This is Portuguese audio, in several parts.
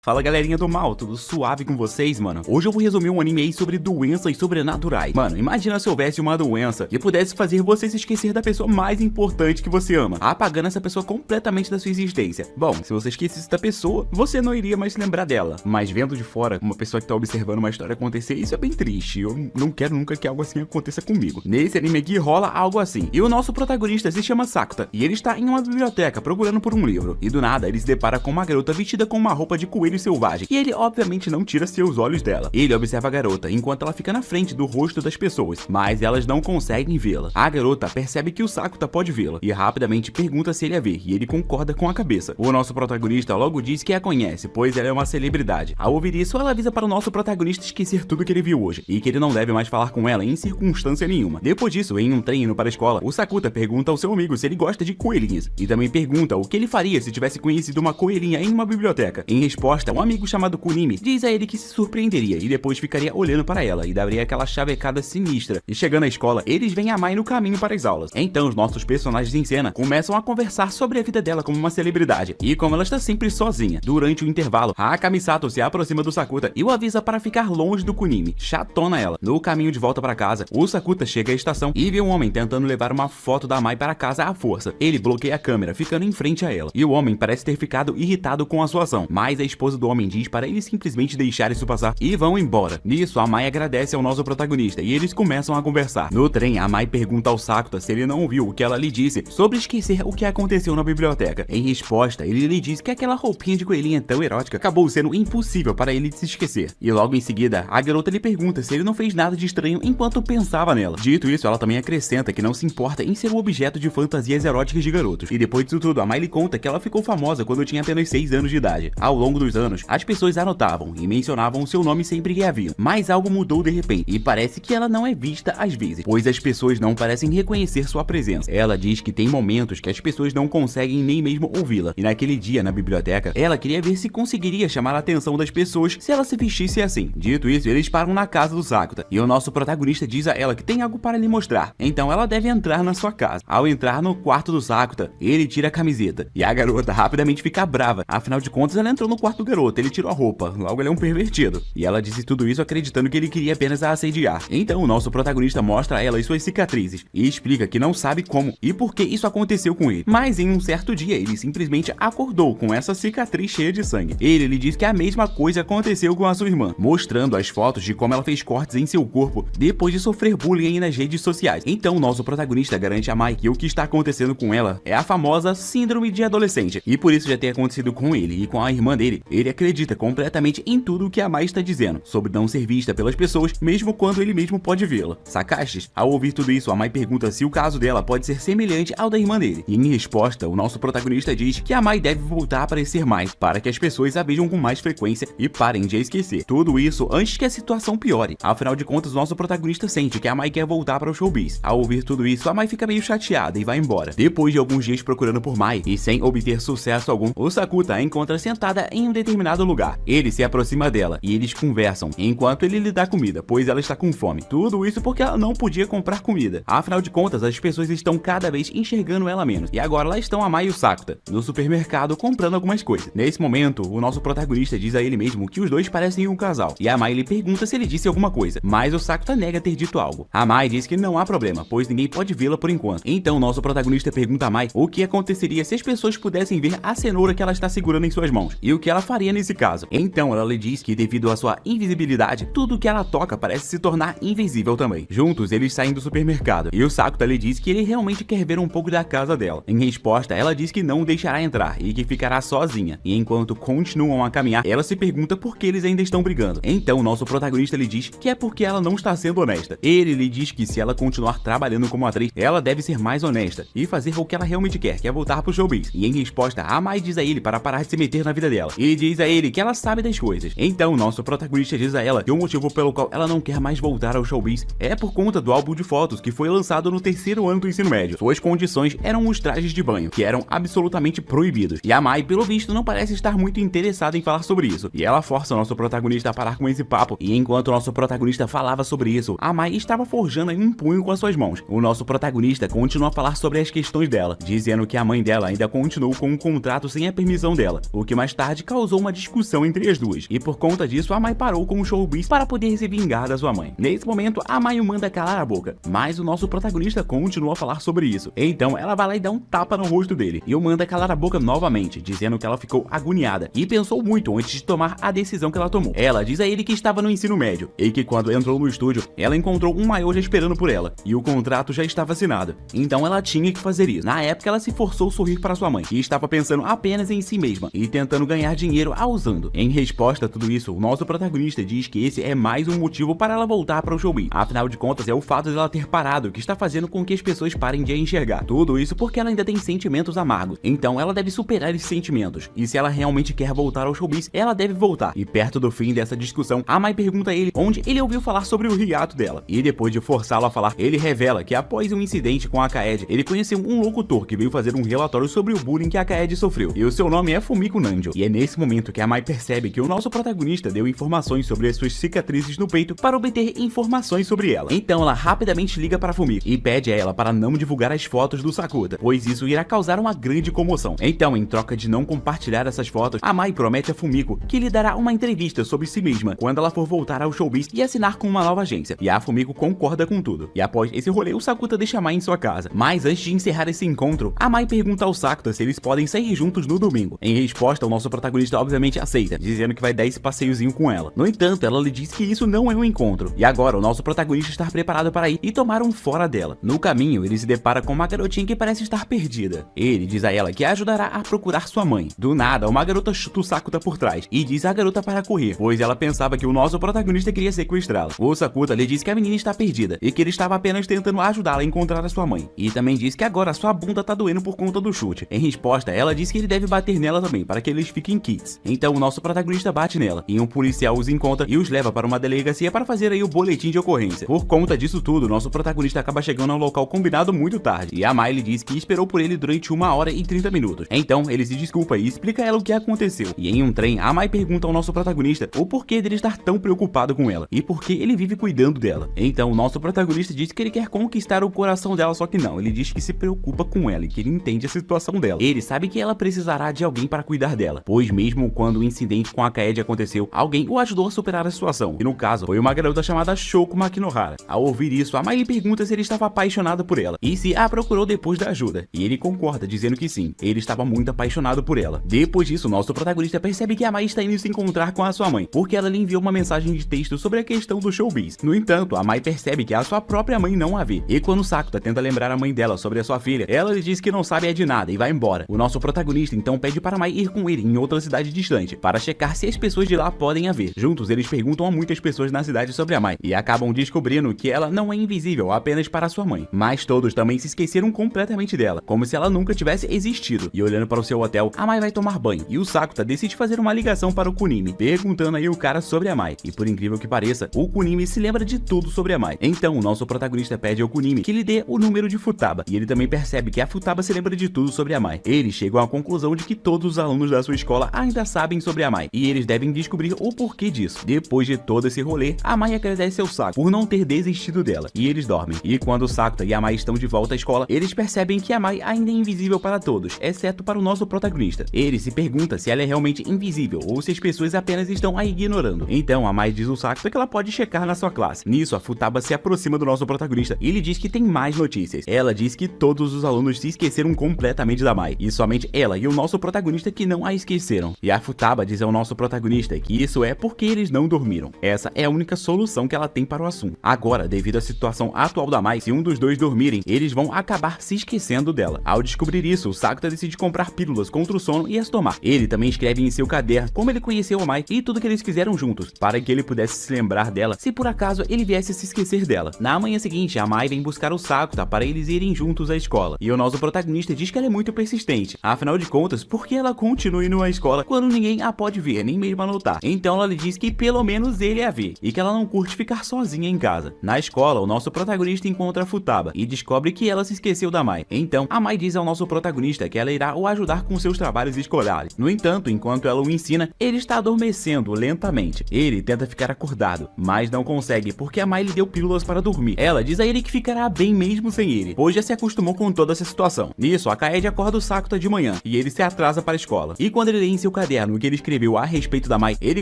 Fala galerinha do mal, tudo suave com vocês, mano? Hoje eu vou resumir um anime aí sobre doenças sobrenaturais. Mano, imagina se houvesse uma doença que pudesse fazer você se esquecer da pessoa mais importante que você ama, apagando essa pessoa completamente da sua existência. Bom, se você esquecesse da pessoa, você não iria mais se lembrar dela. Mas vendo de fora, uma pessoa que tá observando uma história acontecer, isso é bem triste. Eu não quero nunca que algo assim aconteça comigo. Nesse anime aqui rola algo assim. E o nosso protagonista se chama Sakuta, e ele está em uma biblioteca procurando por um livro. E do nada, ele se depara com uma garota vestida com uma roupa de coelho selvagem, e ele obviamente não tira seus olhos dela. Ele observa a garota enquanto ela fica na frente do rosto das pessoas, mas elas não conseguem vê-la. A garota percebe que o Sakuta pode vê-la e rapidamente pergunta se ele a vê, e ele concorda com a cabeça. O nosso protagonista logo diz que a conhece, pois ela é uma celebridade. Ao ouvir isso, ela avisa para o nosso protagonista esquecer tudo que ele viu hoje, e que ele não deve mais falar com ela em circunstância nenhuma. Depois disso, em um trem indo para a escola, o Sakuta pergunta ao seu amigo se ele gosta de coelhinhas, e também pergunta o que ele faria se tivesse conhecido uma coelhinha em uma biblioteca. Em resposta, um amigo chamado Kunimi diz a ele que se surpreenderia e depois ficaria olhando para ela e daria aquela chavecada sinistra. E chegando à escola, eles veem a Mai no caminho para as aulas. Então os nossos personagens em cena começam a conversar sobre a vida dela como uma celebridade e como ela está sempre sozinha. Durante o intervalo, a Kamisato se aproxima do Sakuta e o avisa para ficar longe do Kunimi. Chatona ela. No caminho de volta para casa, o Sakuta chega à estação e vê um homem tentando levar uma foto da Mai para casa à força. Ele bloqueia a câmera, ficando em frente a ela. E o homem parece ter ficado irritado com a sua ação, mas a esposa do homem diz para ele simplesmente deixar isso passar e vão embora. Nisso, a Mai agradece ao nosso protagonista e eles começam a conversar. No trem, a Mai pergunta ao Sakuta se ele não ouviu o que ela lhe disse sobre esquecer o que aconteceu na biblioteca. Em resposta, ele lhe diz que aquela roupinha de coelhinha tão erótica acabou sendo impossível para ele de se esquecer. E logo em seguida, a garota lhe pergunta se ele não fez nada de estranho enquanto pensava nela. Dito isso, ela também acrescenta que não se importa em ser um objeto de fantasias eróticas de garotos. E depois disso tudo, a Mai lhe conta que ela ficou famosa quando tinha apenas 6 anos de idade. Ao longo dos anos, as pessoas anotavam e mencionavam o seu nome sempre que a viam, mas algo mudou de repente e parece que ela não é vista às vezes, pois as pessoas não parecem reconhecer sua presença. Ela diz que tem momentos que as pessoas não conseguem nem mesmo ouvi-la, e naquele dia na biblioteca, ela queria ver se conseguiria chamar a atenção das pessoas se ela se vestisse assim. Dito isso, eles param na casa do Sakuta, e o nosso protagonista diz a ela que tem algo para lhe mostrar, então ela deve entrar na sua casa. Ao entrar no quarto do Sakuta, ele tira a camiseta, e a garota rapidamente fica brava, afinal de contas ela entrou no quarto do garoto, ele tirou a roupa, logo ele é um pervertido. E ela disse tudo isso acreditando que ele queria apenas a assediar. Então o nosso protagonista mostra a ela as suas cicatrizes e explica que não sabe como e por que isso aconteceu com ele. Mas em um certo dia ele simplesmente acordou com essa cicatriz cheia de sangue. Ele lhe diz que a mesma coisa aconteceu com a sua irmã, mostrando as fotos de como ela fez cortes em seu corpo depois de sofrer bullying nas redes sociais. Então o nosso protagonista garante a Mai que o que está acontecendo com ela é a famosa síndrome de adolescente, e por isso já ter acontecido com ele e com a irmã dele, ele acredita completamente em tudo o que a Mai está dizendo sobre não ser vista pelas pessoas, mesmo quando ele mesmo pode vê-la. Sacastes? Ao ouvir tudo isso, a Mai pergunta se o caso dela pode ser semelhante ao da irmã dele. E em resposta, o nosso protagonista diz que a Mai deve voltar a aparecer mais, para que as pessoas a vejam com mais frequência e parem de a esquecer. Tudo isso antes que a situação piore. Afinal de contas, o nosso protagonista sente que a Mai quer voltar para o showbiz. Ao ouvir tudo isso, a Mai fica meio chateada e vai embora. Depois de alguns dias procurando por Mai e sem obter sucesso algum, o Sakuta a encontra sentada em um determinado lugar. Ele se aproxima dela e eles conversam enquanto ele lhe dá comida, pois ela está com fome. Tudo isso porque ela não podia comprar comida. Afinal de contas, as pessoas estão cada vez enxergando ela menos. E agora lá estão a Mai e o Sakuta no supermercado comprando algumas coisas. Nesse momento, o nosso protagonista diz a ele mesmo que os dois parecem um casal. E a Mai lhe pergunta se ele disse alguma coisa, mas o Sakuta nega ter dito algo. A Mai diz que não há problema, pois ninguém pode vê-la por enquanto. Então o nosso protagonista pergunta a Mai o que aconteceria se as pessoas pudessem ver a cenoura que ela está segurando em suas mãos e o que ela faria nesse caso. Então ela lhe diz que devido à sua invisibilidade, tudo que ela toca parece se tornar invisível também. Juntos, eles saem do supermercado e o Sakuta lhe diz que ele realmente quer ver um pouco da casa dela. Em resposta, ela diz que não o deixará entrar e que ficará sozinha. E enquanto continuam a caminhar, ela se pergunta por que eles ainda estão brigando. Então, nosso protagonista lhe diz que é porque ela não está sendo honesta. Ele lhe diz que se ela continuar trabalhando como atriz, ela deve ser mais honesta e fazer o que ela realmente quer, que é voltar pro showbiz. E em resposta, a Mai diz a ele para parar de se meter na vida dela e diz a ele que ela sabe das coisas. Então, nosso protagonista diz a ela que o motivo pelo qual ela não quer mais voltar ao showbiz é por conta do álbum de fotos que foi lançado no 3º ano do ensino médio. Suas condições eram os trajes de banho, que eram absolutamente proibidos. E a Mai, pelo visto, não parece estar muito interessada em falar sobre isso. E ela força o nosso protagonista a parar com esse papo. E enquanto o nosso protagonista falava sobre isso, a Mai estava forjando em um punho com as suas mãos. O nosso protagonista continua a falar sobre as questões dela, dizendo que a mãe dela ainda continuou com um contrato sem a permissão dela, o que mais tarde causou causou uma discussão entre as duas, e por conta disso a Mai parou com o showbiz para poder se vingar da sua mãe. Nesse momento, a Mai o manda calar a boca, mas o nosso protagonista continua a falar sobre isso. Então ela vai lá e dá um tapa no rosto dele, e o manda calar a boca novamente, dizendo que ela ficou agoniada e pensou muito antes de tomar a decisão que ela tomou. Ela diz a ele que estava no ensino médio, e que quando entrou no estúdio, ela encontrou um maior já esperando por ela, e o contrato já estava assinado. Então ela tinha que fazer isso. Na época ela se forçou a sorrir para sua mãe, que estava pensando apenas em si mesma, e tentando ganhar dinheiro a usando. Em resposta a tudo isso, o nosso protagonista diz que esse é mais um motivo para ela voltar para o showbiz. Afinal de contas, é o fato dela ter parado que está fazendo com que as pessoas parem de a enxergar. Tudo isso porque ela ainda tem sentimentos amargos, então ela deve superar esses sentimentos. E se ela realmente quer voltar ao showbiz, ela deve voltar. E perto do fim dessa discussão, a Mai pergunta a ele onde ele ouviu falar sobre o hiato dela. E depois de forçá-lo a falar, ele revela que após um incidente com a Kaede, ele conheceu um locutor que veio fazer um relatório sobre o bullying que a Kaede sofreu. E o seu nome é Fumiko Nanjo. E é nesse momento que a Mai percebe que o nosso protagonista deu informações sobre as suas cicatrizes no peito para obter informações sobre ela. Então ela rapidamente liga para Fumiko e pede a ela para não divulgar as fotos do Sakuta, pois isso irá causar uma grande comoção. Então, em troca de não compartilhar essas fotos, a Mai promete a Fumiko que lhe dará uma entrevista sobre si mesma quando ela for voltar ao showbiz e assinar com uma nova agência. E a Fumiko concorda com tudo. E após esse rolê, o Sakuta deixa a Mai em sua casa. Mas antes de encerrar esse encontro, a Mai pergunta ao Sakuta se eles podem sair juntos no domingo. Em resposta, o nosso protagonista obviamente aceita, dizendo que vai dar esse passeiozinho com ela. No entanto, ela lhe diz que isso não é um encontro. E agora, o nosso protagonista está preparado para ir e tomar um fora dela. No caminho, ele se depara com uma garotinha que parece estar perdida. Ele diz a ela que a ajudará a procurar sua mãe. Do nada, uma garota chuta o Sakuta por trás e diz à garota para correr, pois ela pensava que o nosso protagonista queria sequestrá-la. O Sakuta lhe diz que a menina está perdida e que ele estava apenas tentando ajudá-la a encontrar a sua mãe. E também diz que agora sua bunda tá doendo por conta do chute. Em resposta, ela diz que ele deve bater nela também, para que eles fiquem quites. Então o nosso protagonista bate nela, e um policial os encontra e os leva para uma delegacia para fazer aí o boletim de ocorrência. Por conta disso tudo, nosso protagonista acaba chegando ao local combinado muito tarde, e a Miley diz que esperou por ele durante 1 hora e 30 minutos. Então ele se desculpa e explica a ela o que aconteceu. E em um trem, a Mai pergunta ao nosso protagonista o porquê dele estar tão preocupado com ela, e por que ele vive cuidando dela. Então o nosso protagonista diz que ele quer conquistar o coração dela, só que não, ele diz que se preocupa com ela e que ele entende a situação dela. Ele sabe que ela precisará de alguém para cuidar dela, pois mesmo quando o incidente com a Kaede aconteceu, alguém o ajudou a superar a situação, e no caso, foi uma garota chamada Shoko Makinohara. Ao ouvir isso, a Mai lhe pergunta se ele estava apaixonado por ela, e se a procurou depois da ajuda, e ele concorda, dizendo que sim, ele estava muito apaixonado por ela. Depois disso, nosso protagonista percebe que a Mai está indo se encontrar com a sua mãe, porque ela lhe enviou uma mensagem de texto sobre a questão do showbiz. No entanto, a Mai percebe que a sua própria mãe não a vê, e quando Sakuta tenta lembrar a mãe dela sobre a sua filha, ela lhe diz que não sabe de nada e vai embora. O nosso protagonista então pede para Mai ir com ele em outra cidade distante, para checar se as pessoas de lá podem a ver. Juntos, eles perguntam a muitas pessoas na cidade sobre a Mai, e acabam descobrindo que ela não é invisível apenas para sua mãe, mas todos também se esqueceram completamente dela, como se ela nunca tivesse existido. E olhando para o seu hotel, a Mai vai tomar banho, e o Sakuta decide fazer uma ligação para o Kunimi, perguntando aí o cara sobre a Mai, e por incrível que pareça, o Kunimi se lembra de tudo sobre a Mai. Então o nosso protagonista pede ao Kunimi que lhe dê o número de Futaba, e ele também percebe que a Futaba se lembra de tudo sobre a Mai. Eles chegam à conclusão de que todos os alunos da sua escola ainda sabem sobre a Mai, e eles devem descobrir o porquê disso. Depois de todo esse rolê, a Mai agradece ao Sakuta por não ter desistido dela, e eles dormem. E quando o Sakuta e a Mai estão de volta à escola, eles percebem que a Mai ainda é invisível para todos, exceto para o nosso protagonista. Ele se pergunta se ela é realmente invisível, ou se as pessoas apenas estão a ignorando. Então a Mai diz ao Sakuta que ela pode checar na sua classe. Nisso, a Futaba se aproxima do nosso protagonista e lhe diz que tem mais notícias. Ela diz que todos os alunos se esqueceram completamente da Mai, e somente ela e o nosso protagonista que não a esqueceram. E a Futaba diz ao nosso protagonista que isso é porque eles não dormiram. Essa é a única solução que ela tem para o assunto. Agora, devido à situação atual da Mai, se um dos dois dormirem, eles vão acabar se esquecendo dela. Ao descobrir isso, o Sakuta decide comprar pílulas contra o sono e as tomar. Ele também escreve em seu caderno como ele conheceu a Mai e tudo que eles fizeram juntos, para que ele pudesse se lembrar dela se por acaso ele viesse a se esquecer dela. Na manhã seguinte, a Mai vem buscar o Sakuta para eles irem juntos à escola, e o nosso protagonista diz que ela é muito persistente. Afinal de contas, por que ela continua indo à escola quando ninguém a pode ver, nem mesmo anotar? Então ela lhe diz que pelo menos ele a vê, e que ela não curte ficar sozinha em casa. Na escola, o nosso protagonista encontra a Futaba e descobre que ela se esqueceu da Mai. Então, a Mai diz ao nosso protagonista que ela irá o ajudar com seus trabalhos escolares. No entanto, enquanto ela o ensina, ele está adormecendo lentamente. Ele tenta ficar acordado, mas não consegue porque a Mai lhe deu pílulas para dormir. Ela diz a ele que ficará bem mesmo sem ele, pois já se acostumou com toda essa situação. Nisso, a Kaede acorda o Sakuta de manhã e ele se atrasa para a escola. E quando ele lê em seu caderno que ele escreveu a respeito da Mai, ele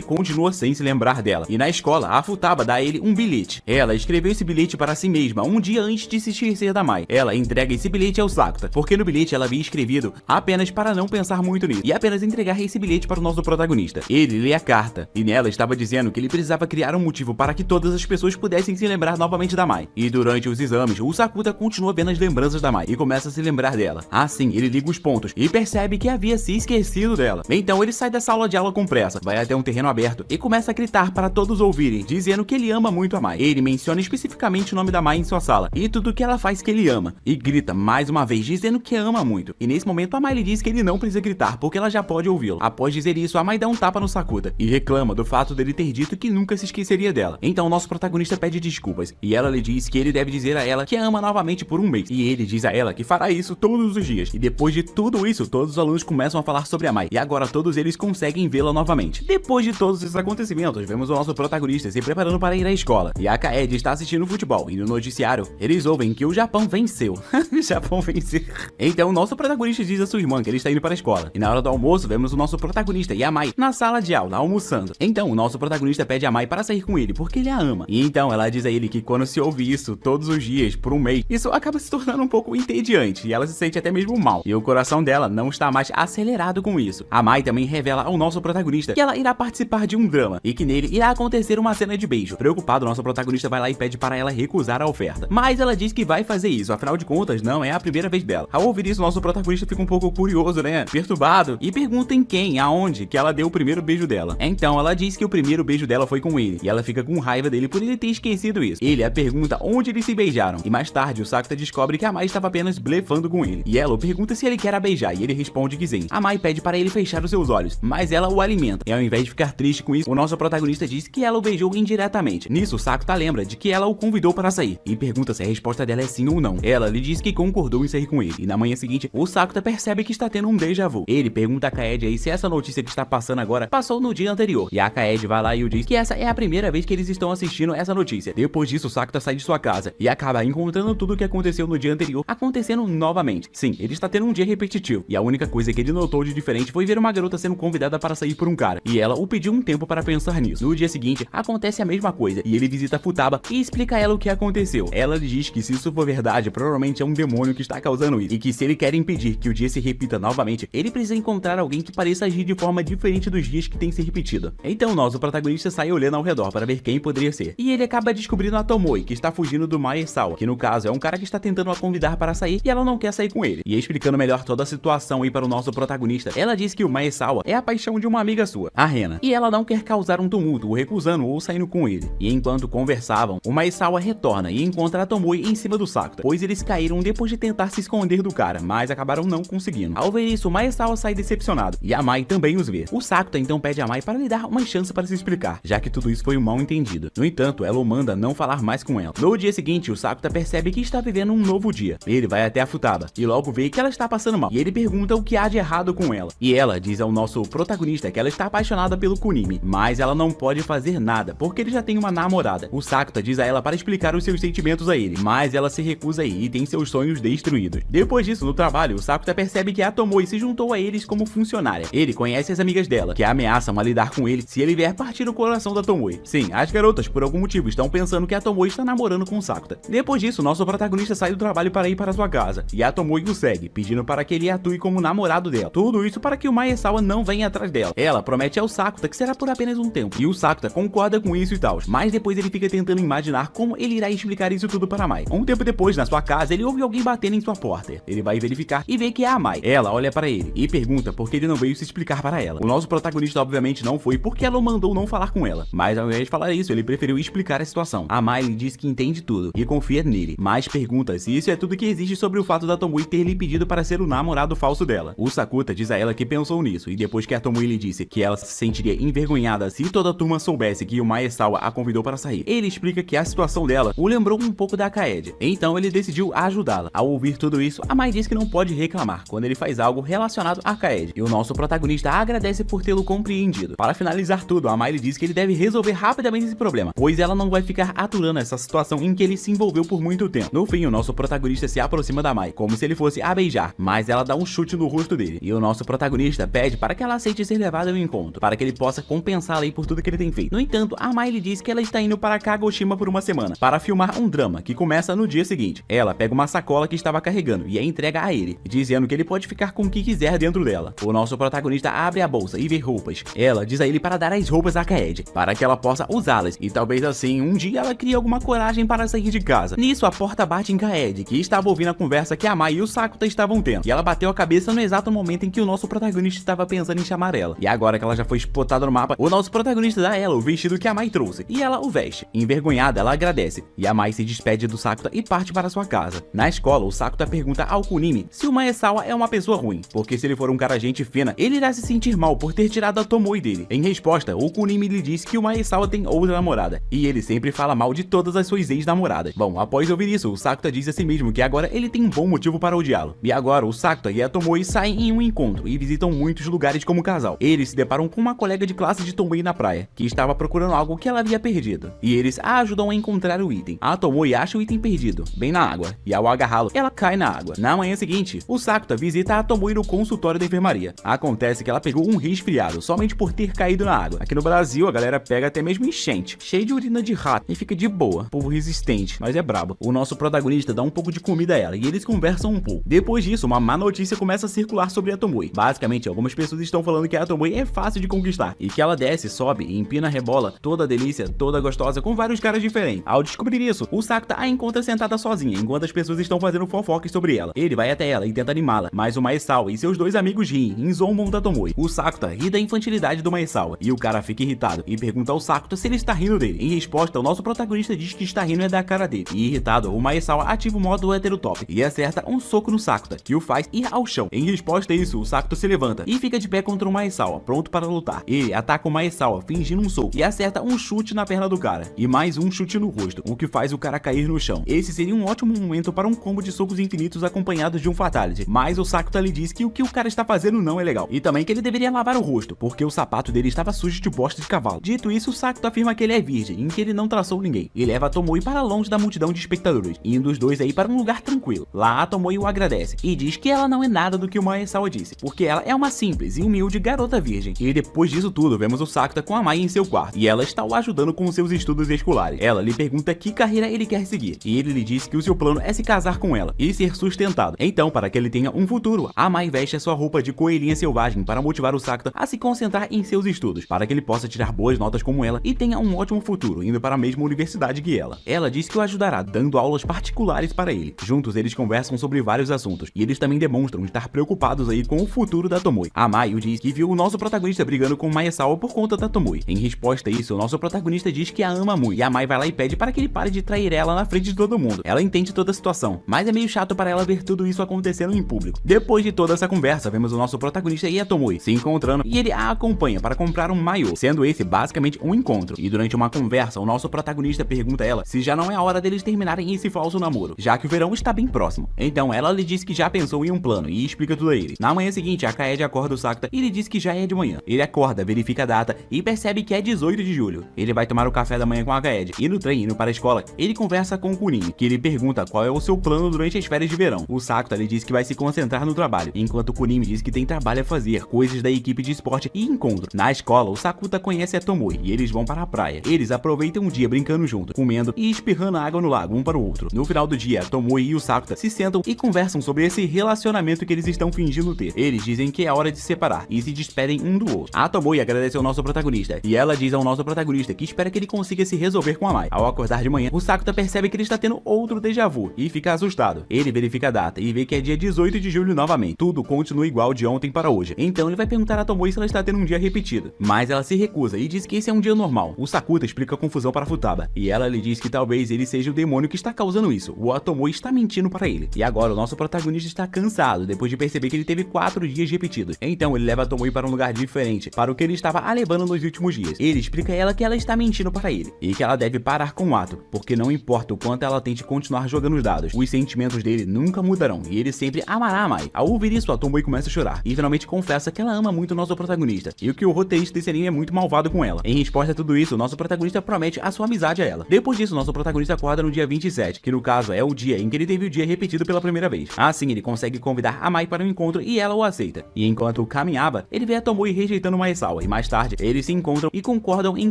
continua sem se lembrar dela. E na escola, a Futaba dá a ele um bilhete. Ela escreveu esse bilhete para si mesma um dia antes de se esquecer da Mai. Ela entrega esse bilhete ao Sakuta, porque no bilhete ela havia escrevido apenas para não pensar muito nisso e apenas entregar esse bilhete para o nosso protagonista. Ele lê a carta e nela estava dizendo que ele precisava criar um motivo para que todas as pessoas pudessem se lembrar novamente da Mai. E durante os exames, o Sakuta continua vendo as lembranças da Mai e começa a se lembrar dela. Assim, ele liga os pontos e percebe que havia se esquecido dela. Então ele sai da sala de aula com pressa, vai até um terreno aberto e começa a gritar para todos ouvirem, dizendo que ele ama muito a Mai. Ele menciona especificamente o nome da Mai em sua sala e tudo que ela faz que ele ama, e grita mais uma vez dizendo que ama muito. E nesse momento a Mai lhe diz que ele não precisa gritar porque ela já pode ouvi-lo. Após dizer isso, a Mai dá um tapa no Sakuta e reclama do fato dele ter dito que nunca se esqueceria dela. Então o nosso protagonista pede desculpas e ela lhe diz que ele deve dizer a ela que a ama novamente por um mês, e ele diz a ela que fará isso todos os dias. E depois de tudo isso, todos os alunos começam a falar sobre a Mai e agora todos eles conseguem vê-la novamente. Depois de todos esses acontecimentos, vemos o nosso protagonista se preparando para ir à escola e a Kaede está assistindo futebol e no noticiário eles ouvem que o Japão venceu. O Japão venceu. Então o nosso protagonista diz a sua irmã que ele está indo para a escola e na hora do almoço vemos o nosso protagonista e a Mai na sala de aula almoçando. Então o nosso protagonista pede a Mai para sair com ele porque ele a ama. E então ela diz a ele que quando se ouve isso todos os dias por um mês, isso acaba se tornando um pouco entediante e ela se sente até mesmo mal. E o coração dela não está mais acelerado com isso. A Mai também revela ao nosso protagonista que ela irá participar de um drama e que nele irá acontecer uma cena de beijo. Preocupado, nosso protagonista vai lá e pede para ela recusar a oferta. Mas ela diz que vai fazer isso, afinal de contas não é a primeira vez dela. Ao ouvir isso, nosso protagonista fica um pouco curioso, né? Perturbado, e pergunta em quem, aonde que ela deu o primeiro beijo dela. Então ela diz que o primeiro beijo dela foi com ele, e ela fica com raiva dele por ele ter esquecido isso. Ele a pergunta onde eles se beijaram, e mais tarde o Sakuta descobre que a Mai estava apenas blefando com ele. E ela o pergunta se ele quer a beijar, e ele responde que sim. A Mai pede para ele fechar os seus olhos, mas ela o alimenta. E ao invés de ficar triste com isso, o nosso protagonista diz que ela o beijou indiretamente. Nisso, o Sakuta lembra de que ela o convidou para sair, e pergunta se a resposta dela é sim ou não. Ela lhe diz que concordou em sair com ele, e na manhã seguinte, o Sakuta percebe que está tendo um déjà vu. Ele pergunta a Kaede aí se essa notícia que está passando agora passou no dia anterior, e a Kaede vai lá e o diz que essa é a primeira vez que eles estão assistindo essa notícia. Depois disso, o Sakuta sai de sua casa e acaba encontrando tudo o que aconteceu no dia anterior acontecendo novamente. Sim, ele está tendo um dia repetitivo, e a única coisa que ele notou de diferente foi ver uma garota sendo convidada para sair por um cara, e ela o pediu um tempo para pensar nisso. No dia seguinte, acontece a mesma coisa, e ele visita a Futaba e explica a ela o que aconteceu. Ela lhe diz que se isso for verdade, provavelmente é um demônio que está causando isso, e que se ele quer impedir que o dia se repita novamente, ele precisa encontrar alguém que pareça agir de forma diferente dos dias que tem se repetido. Então nosso protagonista sai olhando ao redor para ver quem poderia ser, e ele acaba descobrindo a Tomoe, que está fugindo do Maesawa, que no caso é um cara que está tentando a convidar para sair e ela não quer sair com ele. E explicando melhor toda a situação aí para o nosso protagonista, ela diz que o Maesawa é a paixão de uma amiga sua, a Rena, e ela não quer causar um tumulto, o recusando ou saindo com ele. E enquanto conversavam, o Maesawa retorna e encontra a Tomoe em cima do Sakuta, pois eles caíram depois de tentar se esconder do cara, mas acabaram não conseguindo. Ao ver isso, o Maesawa sai decepcionado, e a Mai também os vê. O Sakuta então pede a Mai para lhe dar uma chance para se explicar, já que tudo isso foi um mal entendido. No entanto, ela o manda não falar mais com ela. No dia seguinte, o Sakuta percebe que está vivendo um novo dia. Ele vai até a Futaba e logo vê que ela está passando mal, e ele pergunta o que há de errado com ela. E ela diz ao nosso protagonista que ela está apaixonada pelo Kunimi, mas ela não pode fazer nada, porque ele já tem uma namorada. O Sakuta diz a ela para explicar os seus sentimentos a ele, mas ela se recusa a ir e tem seus sonhos destruídos. Depois disso, no trabalho, o Sakuta percebe que a Tomoe se juntou a eles como funcionária. Ele conhece as amigas dela, que a ameaçam a lidar com ele se ele vier partir o coração da Tomoe. Sim, as garotas, por algum motivo, estão pensando que a Tomoe está namorando com o Sakuta. Depois disso, nosso protagonista sai do trabalho para ir para sua casa, e a Tomoe o segue, pedindo para que ele atue como namorado dela. Tudo isso para que o Maesawa não venha atrás dela. Ela promete ao Sakuta que será por apenas um tempo, e o Sakuta concorda com isso e tal, mas depois ele fica tentando imaginar como ele irá explicar isso tudo para a Mai. Um tempo depois, na sua casa, ele ouve alguém batendo em sua porta. Ele vai verificar e vê que é a Mai. Ela olha para ele e pergunta por que ele não veio se explicar para ela. O nosso protagonista obviamente não foi porque ela o mandou não falar com ela, mas ao invés de falar isso, ele preferiu explicar a situação. A Mai lhe diz que entende tudo e confia nele, mas pergunta se isso é tudo que existe sobre o fato da Tomoe ter lhe pedido para ser o namorado falso dela. O Sakuta diz a ela que pensou nisso, e depois que a Tomoe lhe disse que ela se sentiria envergonhada se toda a turma soubesse que o Maesawa a convidou para sair, ele explica que a situação dela o lembrou um pouco da Kaede, então ele decidiu ajudá-la. Ao ouvir tudo isso, a Mai diz que não pode reclamar quando ele faz algo relacionado a Kaede, e o nosso protagonista agradece por tê-lo compreendido. Para finalizar tudo, a Mai lhe diz que ele deve resolver rapidamente esse problema, pois ela não vai ficar aturando essa situação em que ele se envolveu por muito tempo. No fim, o nosso protagonista se aproxima da Mai, como se ele fosse a beijar, mas ela dá um chute no rosto dele, e o nosso protagonista pede para para que ela aceite ser levada ao encontro, para que ele possa compensá-la aí por tudo que ele tem feito. No entanto, a Mai lhe diz que ela está indo para Kagoshima por uma semana, para filmar um drama que começa no dia seguinte. Ela pega uma sacola que estava carregando e a entrega a ele, dizendo que ele pode ficar com o que quiser dentro dela. O nosso protagonista abre a bolsa e vê roupas. Ela diz a ele para dar as roupas a Kaede, para que ela possa usá-las, e talvez assim, um dia ela crie alguma coragem para sair de casa. Nisso, a porta bate em Kaede, que estava ouvindo a conversa que a Mai e o Sakuta estavam tendo, e ela bateu a cabeça no exato momento em que o nosso protagonista estava pensando em chamar ela. E agora que ela já foi spotada no mapa, o nosso protagonista dá a ela o vestido que a Mai trouxe, e ela o veste. Envergonhada, ela agradece, e a Mai se despede do Sakuta e parte para sua casa. Na escola, o Sakuta pergunta ao Kunimi se o Maesawa é uma pessoa ruim, porque se ele for um cara gente fina, ele irá se sentir mal por ter tirado a Tomoe dele. Em resposta, o Kunimi lhe diz que o Maesawa tem outra namorada, e ele sempre fala mal de todas as suas ex-namoradas. Bom, após ouvir isso, o Sakuta diz a si mesmo que agora ele tem um bom motivo para odiá-lo. E agora, o Sakuta e a Tomoe saem em um encontro e visitam muitos lugares como casal. Eles se deparam com uma colega de classe de Tomoe na praia, que estava procurando algo que ela havia perdido, e eles a ajudam a encontrar o item. A Tomoe acha o item perdido, bem na água, e ao agarrá-lo, ela cai na água. Na manhã seguinte, o Sakuta visita a Tomoe no consultório da enfermaria. Acontece que ela pegou um resfriado somente por ter caído na água. Aqui no Brasil, a galera pega até mesmo enchente, cheio de urina de rato, e fica de boa. Povo resistente, mas é brabo. O nosso protagonista dá um pouco de comida a ela, e eles conversam um pouco. Depois disso, uma má notícia começa a circular sobre a Tomoe. Basicamente, algumas pessoas estão falando que a Tomoe é fácil de conquistar, e que ela desce, sobe e empina, rebola, toda delícia, toda gostosa, com vários caras diferentes. Ao descobrir isso, o Sakuta a encontra sentada sozinha, enquanto as pessoas estão fazendo fofocas sobre ela. Ele vai até ela e tenta animá-la, mas o Maesawa e seus dois amigos riem e zombam da Tomoe. O Sakuta ri da infantilidade do Maesawa, e o cara fica irritado e pergunta ao Sakuta se ele está rindo dele. Em resposta, o nosso protagonista diz que está rindo é da cara dele, e irritado, o Maesawa ativa o modo heterotop e acerta um soco no Sakuta, que o faz ir ao chão. Em resposta a isso, o Sakuta se levanta e fica de pé contra o Maesawa, pronto para lutar. Ele ataca o Maesawa fingindo um soco e acerta um chute na perna do cara, e mais um chute no rosto, o que faz o cara cair no chão. Esse seria um ótimo momento para um combo de socos infinitos acompanhados de um fatality, mas o Sakuta lhe diz que o que o cara está fazendo não é legal, e também que ele deveria lavar o rosto, porque o sapato dele estava sujo de bosta de cavalo. Dito isso, o Sakuta afirma que ele é virgem, em que ele não traçou ninguém, e leva a Tomoe para longe da multidão de espectadores, indo os dois aí para um lugar tranquilo. Lá, a Tomoe o agradece, e diz que ela não é nada do que o Maesawa disse, porque ela é uma simples e humilde garota virgem. E depois disso tudo, vemos o Sakuta com a Mai em seu quarto, e ela está o ajudando com seus estudos escolares. Ela lhe pergunta que carreira ele quer seguir, e ele lhe diz que o seu plano é se casar com ela e ser sustentado. Então, para que ele tenha um futuro, a Mai veste a sua roupa de coelhinha selvagem para motivar o Sakuta a se concentrar em seus estudos, para que ele possa tirar boas notas como ela e tenha um ótimo futuro, indo para a mesma universidade que ela. Ela diz que o ajudará, dando aulas particulares para ele. Juntos, eles conversam sobre vários assuntos, e eles também demonstram estar preocupados aí com o futuro da Tomoe. A Mai diz que viu o nosso protagonista brigando com o Maesawa por conta da Tomoe. Em resposta a isso, o nosso protagonista diz que a ama muito, e a Mai vai lá e pede para que ele pare de trair ela na frente de todo mundo. Ela entende toda a situação, mas é meio chato para ela ver tudo isso acontecendo em público. Depois de toda essa conversa, vemos o nosso protagonista e a Tomoe se encontrando, e ele a acompanha para comprar um maiô, sendo esse basicamente um encontro. E durante uma conversa, o nosso protagonista pergunta a ela se já não é a hora deles terminarem esse falso namoro, já que o verão está bem próximo. Então ela lhe diz que já pensou em um plano e explica tudo a ele. Na manhã seguinte, a Kaede acorda o Sakuta e lhe diz que já é de manhã. Ele acorda, verifica a data e percebe que é 18 de julho. Ele vai tomar o café da manhã com a Kaede, e no trem indo para a escola, ele conversa com o Kunimi, que lhe pergunta qual é o seu plano durante as férias de verão. O Sakuta lhe diz que vai se concentrar no trabalho, enquanto o Kunimi diz que tem trabalho a fazer, coisas da equipe de esporte e encontro. Na escola, o Sakuta conhece a Tomoe e eles vão para a praia. Eles aproveitam o dia brincando junto, comendo e espirrando água no lago um para o outro. No final do dia, a Tomoe e o Sakuta se sentam e conversam sobre esse relacionamento que eles estão fingindo ter. Eles dizem que é hora de se separar e se despedem um do outro. A Tomoe agradece ao nosso protagonista, e ela diz ao nosso protagonista que espera que ele consiga se resolver com a Mai. Ao acordar de manhã, o Sakuta percebe que ele está tendo outro déjà vu e fica assustado. Ele verifica a data e vê que é dia 18 de julho novamente. Tudo continua igual de ontem para hoje. Então ele vai perguntar a Tomoe se ela está tendo um dia repetido, mas ela se recusa e diz que esse é um dia normal. O Sakuta explica a confusão para Futaba, e ela lhe diz que talvez ele seja o demônio que está causando isso. O Tomoe está mentindo para ele. E agora o nosso protagonista está cansado depois de perceber que ele teve 4 dias repetidos. Então ele leva a Tomoe para um lugar diferente, para o que ele estava a levando nos últimos dias. Ele explica a ela que ela está mentindo para ele, e que ela deve parar com o ato, porque não importa o quanto ela tente continuar jogando os dados, os sentimentos dele nunca mudarão, e ele sempre amará a Mai. Ao ouvir isso, a Tomoe começa a chorar, e finalmente confessa que ela ama muito o nosso protagonista, e que o roteirista desse anime é muito malvado com ela. Em resposta a tudo isso, o nosso protagonista promete a sua amizade a ela. Depois disso, nosso protagonista acorda no dia 27, que no caso é o dia em que ele teve o dia repetido pela primeira vez. Assim, ele consegue convidar a Mai para um encontro e ela o aceita. E enquanto o caminhava, ele vê a Tomoe rejeitando o Maesawa, e mais tarde eles se encontram e concordam em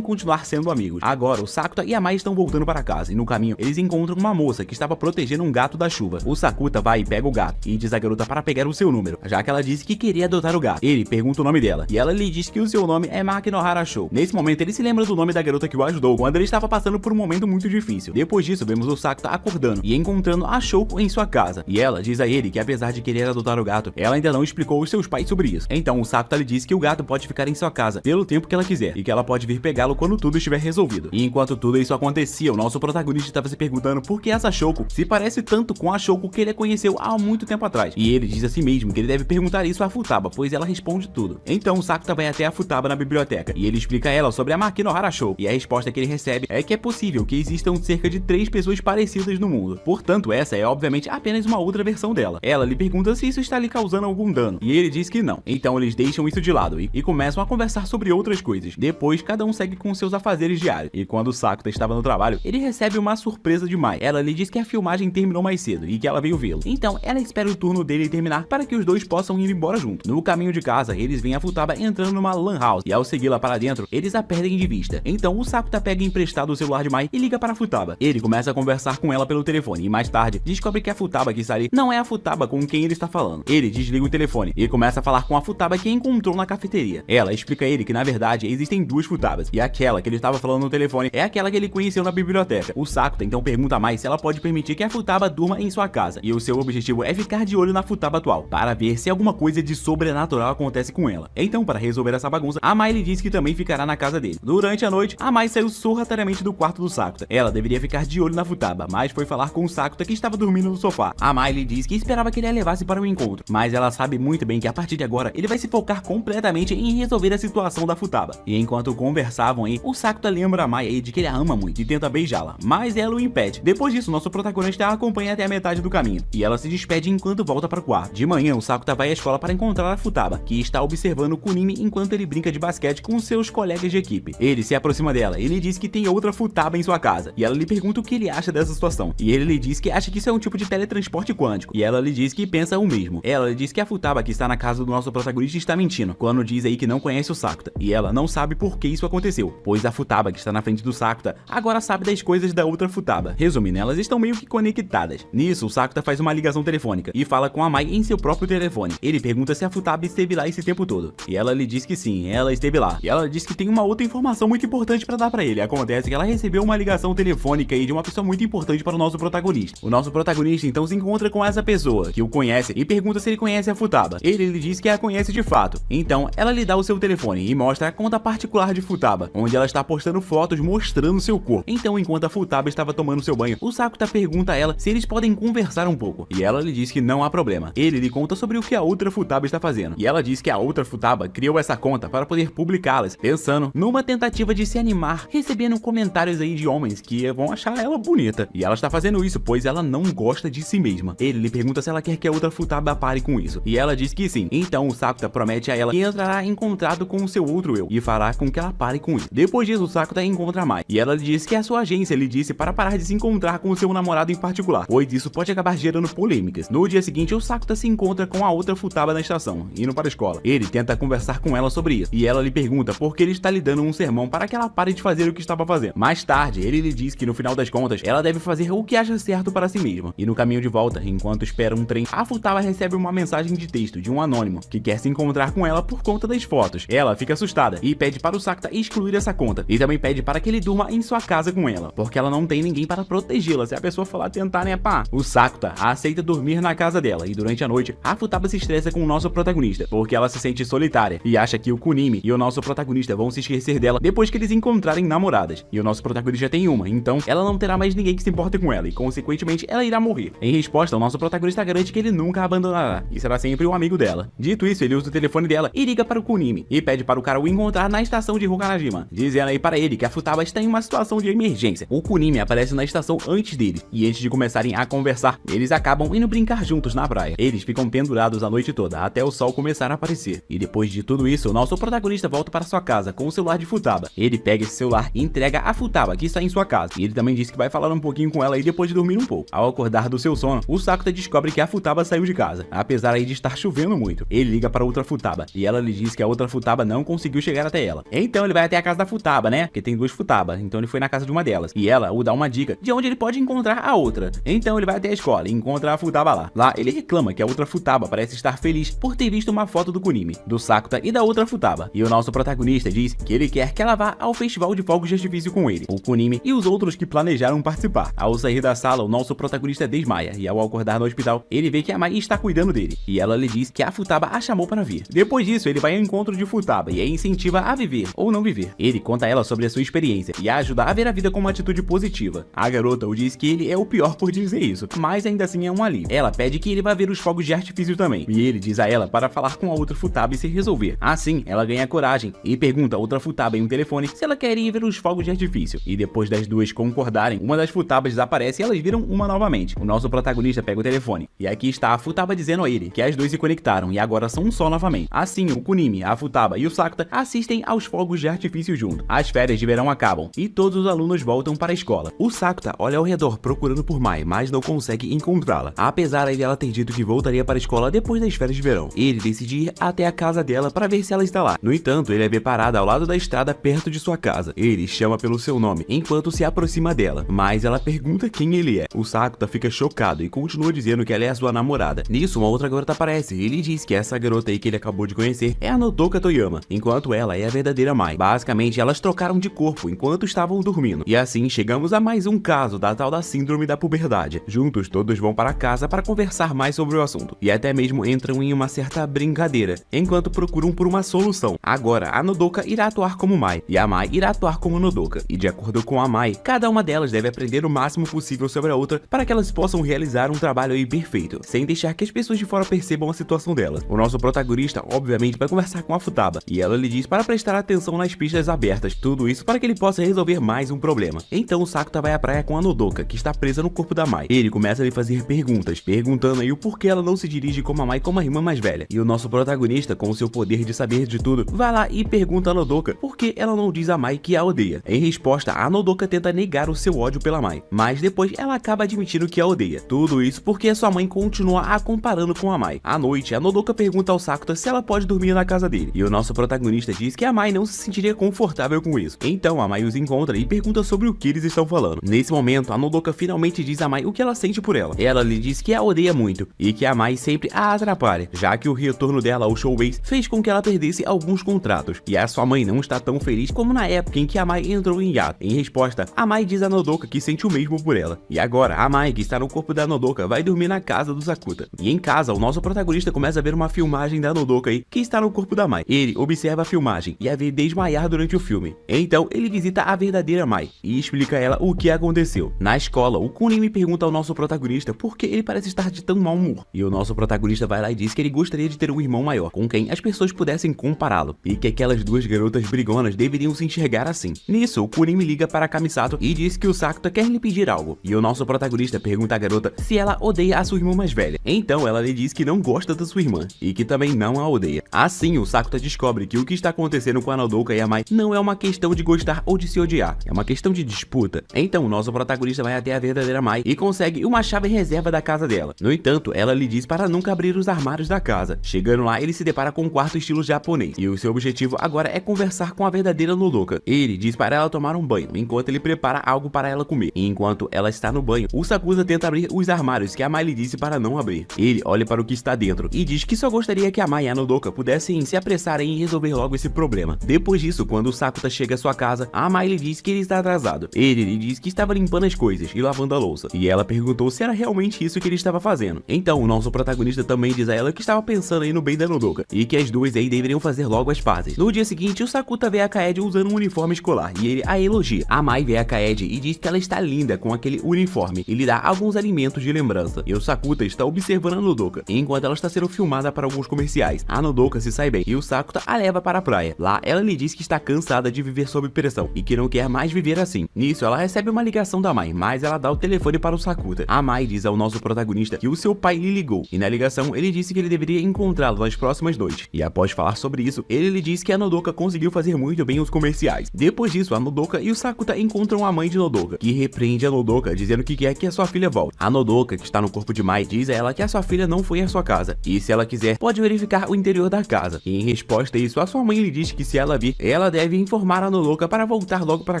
continuar sendo amigos. Agora o Sakuta e a Mai estão voltando para casa, e no caminho eles encontram uma moça que estava protegendo um gato da chuva. O Sakuta vai e pega o gato, e diz à garota para pegar o seu número, já que ela disse que queria adotar o gato. Ele pergunta o nome dela, e ela lhe diz que o seu nome é Makinohara Shou. Nesse momento ele se lembra do nome da garota que o ajudou quando ele estava passando por um momento muito difícil. Depois disso vemos o Sakuta acordando e encontrando a Shouko em sua casa, e ela diz a ele que apesar de querer adotar o gato, ela ainda não explicou aos seus pais sobre isso. Então o Sakuta lhe diz que o gato pode ficar em sua casa pelo tempo que ela quiser, e que ela pode vir pegá-lo quando tudo estiver resolvido. E enquanto tudo isso acontecia, o nosso protagonista estava se perguntando por que essa Shouko se parece tanto com a Shouko que ele conheceu há muito tempo atrás. E ele diz a si mesmo que ele deve perguntar isso à Futaba, pois ela responde tudo. Então o Sakuta vai até a Futaba na biblioteca, e ele explica a ela sobre a Makinohara Shouko, e a resposta que ele recebe é que é possível que existam cerca de 3 pessoas parecidas no mundo. Portanto, essa é obviamente apenas uma outra versão dela. Ela lhe pergunta se isso está lhe causando algum dano, e ele diz que não. Então eles deixam isso de lado e começam a conversar sobre outras coisas. Depois, cada um segue com seus afazeres diários, e quando o Sakuta estava no trabalho, ele recebe uma surpresa de Mai. Ela lhe diz que a filmagem terminou mais cedo e que ela veio vê-lo. Então ela espera o turno dele terminar para que os dois possam ir embora junto. No caminho de casa, eles veem a Futaba entrando numa lan house, e ao segui-la para dentro, eles a perdem de vista. Então o Sakuta pega emprestado o celular de Mai e liga para a Futaba. Ele começa a conversar com ela pelo telefone, e mais tarde descobre que a Futaba que está ali não é a Futaba com quem ele está falando. Ele desliga o telefone e começa a falar com a Futaba que encontrou na cafeteria. Ela explica a ele que na verdade existem 2 Futabas, e aquela que ele estava falando no telefone é aquela que ele conheceu na biblioteca. O Sakuta então pergunta a Mai se ela pode permitir que a Futaba durma em sua casa, e o seu objetivo é ficar de olho na Futaba atual, para ver se alguma coisa de sobrenatural acontece com ela. Então, para resolver essa bagunça, a Mai lhe diz que também ficará na casa dele. Durante a noite, a Mai saiu sorrateiramente do quarto do Sakuta. Ela deveria ficar de olho na Futaba, mas foi falar com o Sakuta que estava dormindo no sofá. A Mai lhe diz que esperava que ele a levasse para o encontro, mas ela sabe muito bem que a partir de agora ele vai se focar completamente em resolver a situação da Futaba. E enquanto conversavam aí, o Sakuta lembra a Mai aí de que ele a ama muito e tenta beijá-la, mas ela o impede. Depois disso, nosso protagonista a acompanha até a metade do caminho, e ela se despede enquanto volta para o quarto. De manhã, o Sakuta vai à escola para encontrar a Futaba, que está observando Kunimi enquanto ele brinca de basquete com seus colegas de equipe. Ele se aproxima dela e lhe diz que tem outra Futaba em sua casa, e ela lhe pergunta o que ele acha dessa situação, e ele lhe diz que acha que isso é um tipo de teletransporte quântico, e ela lhe diz que pensa o mesmo. Ela lhe diz que a Futaba que está na casa do nosso protagonista está mentindo, quando diz aí que não conhece o Sakuta, e ela não sabe por que isso aconteceu, pois a Futaba que está na frente do Sakuta agora sabe das coisas da outra Futaba. Resumindo, elas estão meio que conectadas. Nisso, o Sakuta faz uma ligação telefônica e fala com a Mai em seu próprio telefone. Ele pergunta se a Futaba esteve lá esse tempo todo, e ela lhe diz que sim, ela esteve lá. E ela diz que tem uma outra informação muito importante para dar para ele. Acontece que ela recebeu uma ligação telefônica aí de uma pessoa muito importante para o nosso protagonista. O nosso protagonista então se encontra com essa pessoa, que o conhece, e pergunta se ele conhece a Futaba. Ele lhe diz que a conhece de fato. Então, ela lhe dá o seu telefone e mostra a conta particular de Futaba, onde ela está postando fotos mostrando seu corpo. Então, enquanto a Futaba estava tomando seu banho, o Sakuta pergunta a ela se eles podem conversar um pouco, e ela lhe diz que não há problema. Ele lhe conta sobre o que a outra Futaba está fazendo, e ela diz que a outra Futaba criou essa conta para poder publicá-las, pensando numa tentativa de se animar, recebendo comentários aí de homens que vão achar ela bonita. E ela está fazendo isso pois ela não gosta de si mesma. Ele lhe pergunta se ela quer que a outra Futaba pare com isso, e ela diz que sim. Então o Sakuta promete a ela que entrará em contrato com o seu outro eu e fará com que ela pare com isso. Depois disso, o Sakuta encontra a Mai, e ela lhe diz que a sua agência lhe disse para parar de se encontrar com o seu namorado em particular, pois isso pode acabar gerando polêmicas. No dia seguinte, o Sakuta se encontra com a outra Futaba na estação, indo para a escola. Ele tenta conversar com ela sobre isso, e ela lhe pergunta por que ele está lhe dando um sermão para que ela pare de fazer o que estava fazendo. Mais tarde, ele lhe diz que no final das contas, ela deve fazer o que acha certo para si mesma. E no caminho de volta, enquanto espera um trem, a Futaba recebe uma mensagem de texto de um anônimo que quer se encontrar com ela por conta das fotos. Ela fica assustada e pede para o Sakuta excluir essa conta, e também pede para que ele durma em sua casa com ela, porque ela não tem ninguém para protegê-la se a pessoa falar tentar, né, pá? O Sakuta aceita dormir na casa dela, e durante a noite, a Futaba se estressa com o nosso protagonista, porque ela se sente solitária e acha que o Kunimi e o nosso protagonista vão se esquecer dela depois que eles encontrarem namoradas. E o nosso protagonista tem uma, então ela não terá mais ninguém que se importe com ela, e consequentemente ela irá morrer. Em resposta, o nosso protagonista garante que ele nunca a abandonará e será sempre um amigo dela. Dito isso, ele usa o telefone dela e liga para o Kunimi e pede para o cara o encontrar na estação de Hokanajima, dizendo aí para ele que a Futaba está em uma situação de emergência. O Kunimi aparece na estação antes dele, e antes de começarem a conversar, eles acabam indo brincar juntos na praia. Eles ficam pendurados a noite toda até o sol começar a aparecer. E depois de tudo isso, o nosso protagonista volta para sua casa com o celular de Futaba. Ele pega esse celular e entrega a Futaba que está em sua casa, e ele também disse que vai falar um pouquinho com ela aí depois de dormir um pouco. Ao acordar do seu sono, o Sakuta descobre que a Futaba saiu de casa, apesar aí de estar chovendo muito. Ele liga liga para outra Futaba, e ela lhe diz que a outra Futaba não conseguiu chegar até ela. Então ele vai até a casa da Futaba, né? Porque tem duas Futaba, então ele foi na casa de uma delas. E ela o dá uma dica de onde ele pode encontrar a outra. Então ele vai até a escola e encontra a Futaba lá. Lá ele reclama que a outra Futaba parece estar feliz por ter visto uma foto do Kunimi, do Sakuta e da outra Futaba. E o nosso protagonista diz que ele quer que ela vá ao festival de fogos de artifício com ele, o Kunimi e os outros que planejaram participar. Ao sair da sala, o nosso protagonista desmaia e ao acordar no hospital, ele vê que a Mai está cuidando dele. E ela lhe diz que a Futaba a chamou para vir. Depois disso, ele vai ao encontro de Futaba e a incentiva a viver ou não viver. Ele conta a ela sobre a sua experiência e a ajuda a ver a vida com uma atitude positiva. A garota o diz que ele é o pior por dizer isso, mas ainda assim é um alívio. Ela pede que ele vá ver os fogos de artifício também, e ele diz a ela para falar com a outra Futaba e se resolver. Assim, ela ganha coragem e pergunta a outra Futaba em um telefone se ela quer ir ver os fogos de artifício. E depois das duas concordarem, uma das Futabas desaparece e elas viram uma novamente. O nosso protagonista pega o telefone, e aqui está a Futaba dizendo a ele que as duas se conectaram e agora são um só novamente. Assim, o Kunimi, a Futaba e o Sakuta assistem aos fogos de artifício junto. As férias de verão acabam e todos os alunos voltam para a escola. O Sakuta olha ao redor procurando por Mai, mas não consegue encontrá-la, apesar de ela ter dito que voltaria para a escola depois das férias de verão. Ele decide ir até a casa dela para ver se ela está lá. No entanto, ele a vê parada ao lado da estrada perto de sua casa. Ele chama pelo seu nome enquanto se aproxima dela, mas ela pergunta quem ele é. O Sakuta fica chocado e continua dizendo que ela é a sua namorada. Nisso, uma outra garota aparece e ele diz que essa garota aí que ele acabou de conhecer é a Nodoka Toyama, enquanto ela é a verdadeira Mai. Basicamente, elas trocaram de corpo enquanto estavam dormindo. E assim, chegamos a mais um caso da tal da síndrome da puberdade. Juntos, todos vão para casa para conversar mais sobre o assunto, e até mesmo entram em uma certa brincadeira, enquanto procuram por uma solução. Agora, a Nodoka irá atuar como Mai, e a Mai irá atuar como Nodoka, e de acordo com a Mai, cada uma delas deve aprender o máximo possível sobre a outra para que elas possam realizar um trabalho aí perfeito, sem deixar que as pessoas de fora percebam a situação delas. O nosso protagonista, obviamente, vai conversar com a Futaba, e ela lhe diz para prestar atenção nas pistas abertas, tudo isso para que ele possa resolver mais um problema. Então o Sakuta vai à praia com a Nodoka, que está presa no corpo da Mai. Ele começa a lhe fazer perguntas, perguntando aí o porquê ela não se dirige como a Mai como a irmã mais velha. E o nosso protagonista, com o seu poder de saber de tudo, vai lá e pergunta a Nodoka por que ela não diz a Mai que a odeia. Em resposta, a Nodoka tenta negar o seu ódio pela Mai, mas depois ela acaba admitindo que a odeia. Tudo isso porque sua mãe continua a comparando com a Mai. À noite, a Nodoka pergunta ao Sakuta se ela pode dormir na casa dele, e o nosso protagonista diz que a Mai não se sentiria confortável com isso. Então a Mai os encontra e pergunta sobre o que eles estão falando. Nesse momento, a Nodoka finalmente diz a Mai o que ela sente por ela. Ela lhe diz que a odeia muito e que a Mai sempre a atrapalha, já que o retorno dela ao showbase fez com que ela perdesse alguns contratos, e a sua mãe não está tão feliz como na época em que a Mai entrou em hiato. Em resposta, a Mai diz a Nodoka que sente o mesmo por ela. E agora, a Mai, que está no corpo da Nodoka, vai dormir na casa do Sakuta. E em casa, o nosso protagonista começa a ver uma filmagem da Nodoka aí, que está no corpo da Mai. Ele observa a filmagem e a vê desmaiar durante o filme. Então, ele visita a verdadeira Mai e explica a ela o que aconteceu. Na escola, o Kunimi pergunta ao nosso protagonista por que ele parece estar de tão mau humor. E o nosso protagonista vai lá e diz que ele gostaria de ter um irmão maior, com quem as pessoas pudessem compará-lo, e que aquelas duas garotas brigonas deveriam se enxergar assim. Nisso, o Kunimi liga para a Kamisato e diz que o Sakuta quer lhe pedir algo. E o nosso protagonista pergunta à garota se ela odeia a sua irmã mais velha. Então ela lhe diz que não gosta da sua irmã, e que também não a odeia. Assim, o Sakuta descobre que o que está acontecendo com a Nodoka e a Mai não é uma questão de gostar ou de se odiar, é uma questão de disputa. Então o nosso protagonista vai até a verdadeira Mai e consegue uma chave reserva da casa dela. No entanto, ela lhe diz para nunca abrir os armários da casa. Chegando lá, ele se depara com um quarto estilo japonês, e o seu objetivo agora é conversar com a verdadeira Nodoka. Ele diz para ela tomar um banho, enquanto ele prepara algo para ela comer. E enquanto ela está no banho, o Sakusa tenta abrir os armários que a Mai lhe disse para não abrir. Ele olha para o que está dentro e diz que só gostaria que a Mai e a Nodoka pudessem se apressarem em resolver logo esse problema. Depois disso, quando o Sakuta chega à sua casa, a Mai lhe diz que ele está atrasado. Ele lhe diz que estava limpando as coisas e lavando a louça, e ela perguntou se era realmente isso que ele estava fazendo. Então o nosso protagonista também diz a ela que estava pensando aí no bem da Nodoka, e que as duas aí deveriam fazer logo as pazes. No dia seguinte, o Sakuta vê a Kaede usando um uniforme escolar, e ele a elogia. A Mai vê a Kaede e diz que ela está linda com aquele uniforme, e lhe dá alguns alimentos de lembrança. E o Sakuta está observando a Nodoka, enquanto ela está sendo filmada para alguns comerciais. A Nodoka se sai bem, e o Sakuta a leva para a praia. Lá, ela lhe diz que está cansada de viver sob pressão, e que não quer mais viver assim. Nisso, ela recebe uma ligação da Mai, mas ela dá o telefone para o Sakuta. A Mai diz ao nosso protagonista que o seu pai lhe ligou, e na ligação ele disse que ele deveria encontrá-lo nas próximas noites. E após falar sobre isso, ele lhe diz que a Nodoka conseguiu fazer muito bem os comerciais. Depois disso, a Nodoka e o Sakuta encontram a mãe de Nodoka, que repreende a Nodoka, dizendo que quer que a sua filha volte. A Nodoka, que está no corpo de Mai, diz a ela que a sua filha não foi à sua casa, e se ela quiser, pode pode verificar o interior da casa. E em resposta a isso, a sua mãe lhe diz que se ela vir, ela deve informar a Nodoka para voltar logo para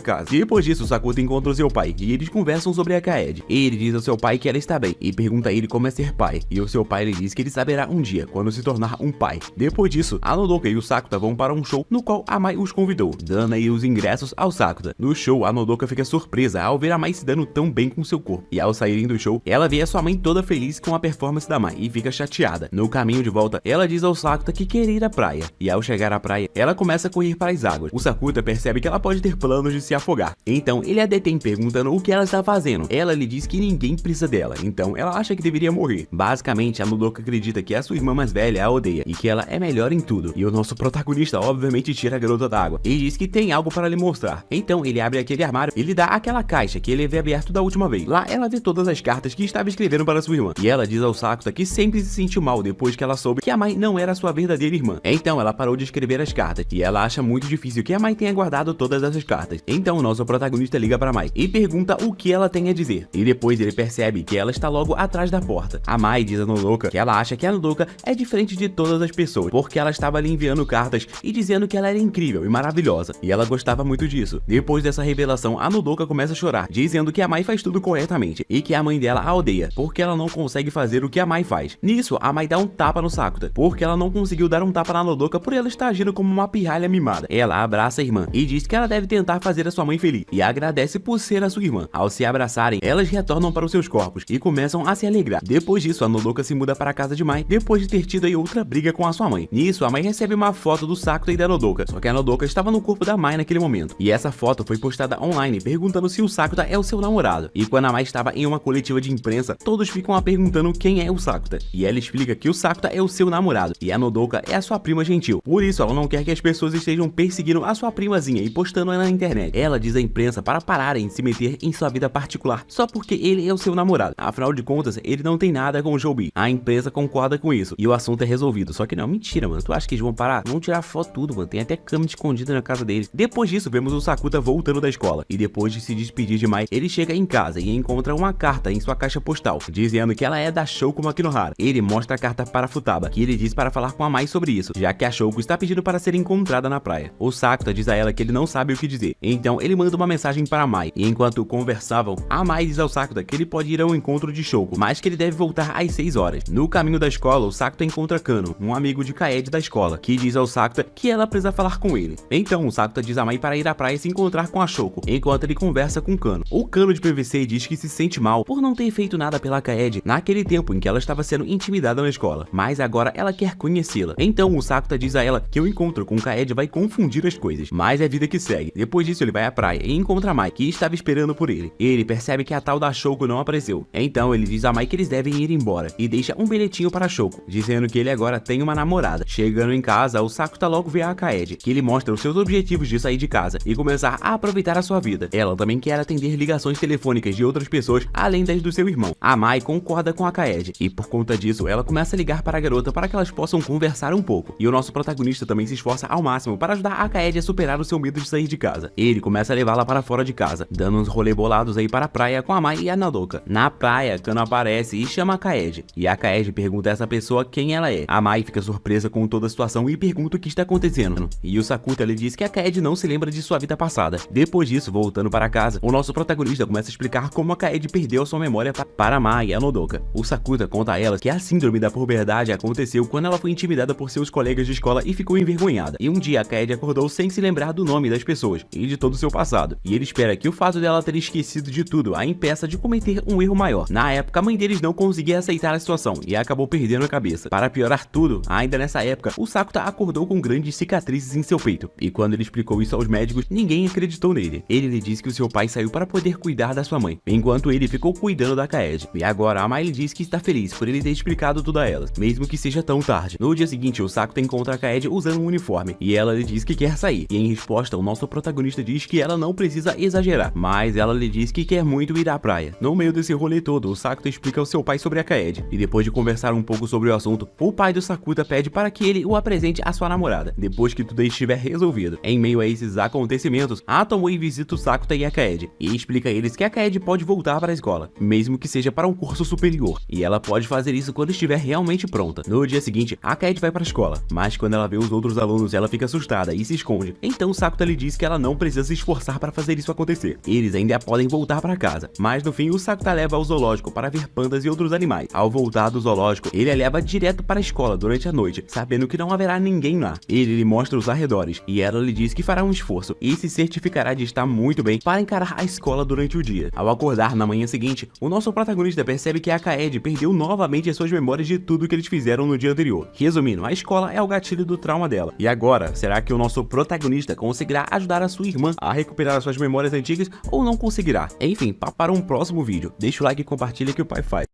casa. Depois disso, o Sakuta encontra o seu pai e eles conversam sobre a Kaede. Ele diz ao seu pai que ela está bem e pergunta a ele como é ser pai. E o seu pai lhe diz que ele saberá um dia, quando se tornar um pai. Depois disso, a Nodoka e o Sakuta vão para um show no qual a Mai os convidou, dando aí os ingressos ao Sakuta. No show, a Nodoka fica surpresa ao ver a Mai se dando tão bem com seu corpo. E ao saírem do show, ela vê a sua mãe toda feliz com a performance da Mai e fica chateada. No caminho de volta, ela diz ao Sakuta que quer ir à praia. E ao chegar à praia, ela começa a correr para as águas. O Sakuta percebe que ela pode ter planos de se afogar. Então, ele a detém perguntando o que ela está fazendo. Ela lhe diz que ninguém precisa dela, então ela acha que deveria morrer. Basicamente, a Nodoka acredita que a sua irmã mais velha a odeia e que ela é melhor em tudo. E o nosso protagonista obviamente tira a garota da água e diz que tem algo para lhe mostrar. Então ele abre aquele armário e lhe dá aquela caixa que ele havia aberto da última vez. Lá ela vê todas as cartas que estava escrevendo para sua irmã. E ela diz ao Sakuta que sempre se sentiu mal depois que ela soube que a Mai não era sua verdadeira irmã. Então ela parou de escrever as cartas e ela acha muito difícil que a Mai tenha guardado todas essas cartas. Então o nosso protagonista liga para Mai e pergunta o que ela tem a dizer. E depois ele percebe que ela está logo atrás da porta. A Mai diz a Nodoka que ela acha que a Nodoka é diferente de todas as pessoas, porque ela estava lhe enviando cartas e dizendo que ela era incrível e maravilhosa, e ela gostava muito disso. Depois dessa revelação, a Nodoka começa a chorar, dizendo que a Mai faz tudo corretamente e que a mãe dela a odeia, porque ela não consegue fazer o que a Mai faz. Nisso, a Mai dá um tapa no Sakuta, porque ela não conseguiu dar um tapa na Nodoka por ela estar agindo como uma pirralha mimada. Ela abraça a irmã e diz que ela deve tentar fazer a sua mãe feliz, e agradece por ser a sua irmã. Ao se abraçarem, elas retornam para os seus corpos e começam a se alegrar. Depois disso, a Nodoka se muda para a casa de Mai, depois de ter tido aí outra briga com a sua mãe. Nisso, a Mai recebe uma foto do Sakuta e da Nodoka, só que a Nodoka estava no corpo da Mai naquele momento. E essa foto foi postada online, perguntando se o Sakuta é o seu namorado. E quando a Mai estava em uma coletiva de imprensa, todos ficam a perguntando quem é o Sakuta. E ela explica que o Sakuta é o seu namorado, e a Nodoka é a sua prima gentil. Por isso, ela não quer que as pessoas estejam perseguindo a sua primazinha e postando-a na internet. Ela diz à imprensa para pararem de se meter em sua vida particular, só porque ele é o seu namorado. Afinal de contas, ele não tem nada com o Joby. A imprensa concorda com isso, e o assunto é resolvido. Só que não, mentira, mano. Tu acha que eles vão parar? Vão tirar foto tudo, mano. Tem até câmera escondida na casa deles. Depois disso, vemos o Sakuta voltando da escola. E depois de se despedir de Mai, ele chega em casa e encontra uma carta em sua caixa postal, dizendo que ela é da Shouko Makinohara. Ele mostra a carta para Futaba, que ele diz para falar com a Mai sobre isso, já que a Shouko está pedindo para ser encontrada na praia. O Sakuta diz a ela que ele não sabe o que dizer. Então ele manda uma mensagem para a Mai. E enquanto conversavam, a Mai diz ao Sakuta que ele pode ir ao encontro de Shouko, mas que ele deve voltar às 6 horas. No caminho da escola, o Sakuta encontra Kano, um amigo de Kaede da escola, que diz ao Sakuta que ela precisa falar com ele. Então o Sakuta diz a Mai para ir à praia e se encontrar com a Shouko, enquanto ele conversa com Kano. O Kano de PVC diz que se sente mal por não ter feito nada pela Kaede naquele tempo em que ela estava sendo intimidada na escola, mas agora ela quer conhecê-la. Então o Sakuta diz a ela que o encontro com Kaede vai confundir as coisas, mas é vida que segue. Depois disso ele vai à praia e encontra a Mai, que estava esperando por ele. Ele percebe que a tal da Shouko não apareceu. Então ele diz a Mai que eles devem ir embora e deixa um bilhetinho para a Shouko, dizendo que ele agora tem uma namorada. Chegando em casa, o Sakuta logo vê a Kaede, que ele mostra os seus objetivos de sair de casa e começar a aproveitar a sua vida. Ela também quer atender ligações telefônicas de outras pessoas, além das do seu irmão. A Mai concorda com a Kaede e por conta disso, ela começa a ligar para a garota para que elas possam conversar um pouco. E o nosso protagonista também se esforça ao máximo para ajudar a Kaede a superar o seu medo de sair de casa. Ele começa a levá-la para fora de casa, dando uns rolê bolados aí para a praia com a Mai e a Nodoka. Na praia, Kano aparece e chama a Kaede, e a Kaede pergunta a essa pessoa quem ela é. A Mai fica surpresa com toda a situação e pergunta o que está acontecendo. E o Sakuta lhe diz que a Kaede não se lembra de sua vida passada. Depois disso, voltando para casa, o nosso protagonista começa a explicar como a Kaede perdeu a sua memória para a Mai e a Nodoka. O Sakuta conta a ela que a síndrome da puberdade aconteceu quando ela foi intimidada por seus colegas de escola e ficou envergonhada. E um dia a Kaede acordou sem se lembrar do nome das pessoas e de todo o seu passado. E ele espera que o fato dela ter esquecido de tudo a impeça de cometer um erro maior. Na época, a mãe deles não conseguia aceitar a situação e acabou perdendo a cabeça. Para piorar tudo, ainda nessa época, o Sakuta acordou com grandes cicatrizes em seu peito. E quando ele explicou isso aos médicos, ninguém acreditou nele. Ele lhe disse que o seu pai saiu para poder cuidar da sua mãe, enquanto ele ficou cuidando da Kaede. E agora a Mai lhe diz que está feliz por ele ter explicado tudo a elas, mesmo que seja tão tarde. No dia seguinte, o Sakuta encontra a Kaede usando um uniforme e ela lhe diz que quer sair. E em resposta, o nosso protagonista diz que ela não precisa exagerar, mas ela lhe diz que quer muito ir à praia. No meio desse rolê todo, o Sakuta explica ao seu pai sobre a Kaede, e depois de conversar um pouco sobre o assunto, o pai do Sakuta pede para que ele o apresente à sua namorada, depois que tudo estiver resolvido. Em meio a esses acontecimentos, a Tomoe visita o Sakuta e a Kaede, e explica a eles que a Kaede pode voltar para a escola, mesmo que seja para um curso superior, e ela pode fazer isso quando estiver realmente pronta. No dia seguinte, a Kaede vai pra escola, mas quando ela vê os outros alunos, ela fica assustada e se esconde. Então Sakuta lhe diz que ela não precisa se esforçar para fazer isso acontecer. Eles ainda podem voltar para casa, mas no fim o Sakuta leva ao zoológico para ver pandas e outros animais. Ao voltar do zoológico, ele a leva direto para a escola durante a noite, sabendo que não haverá ninguém lá. Ele lhe mostra os arredores e ela lhe diz que fará um esforço e se certificará de estar muito bem para encarar a escola durante o dia. Ao acordar na manhã seguinte, o nosso protagonista percebe que a Kaede perdeu novamente as suas memórias de tudo que eles fizeram no dia anterior. Resumindo, a escola é o gatilho do trauma dela. E agora, será que o nosso protagonista conseguirá ajudar a sua irmã a recuperar as suas memórias antigas ou não conseguirá? Enfim, para um próximo vídeo. Deixa o like e compartilha que o pai faz.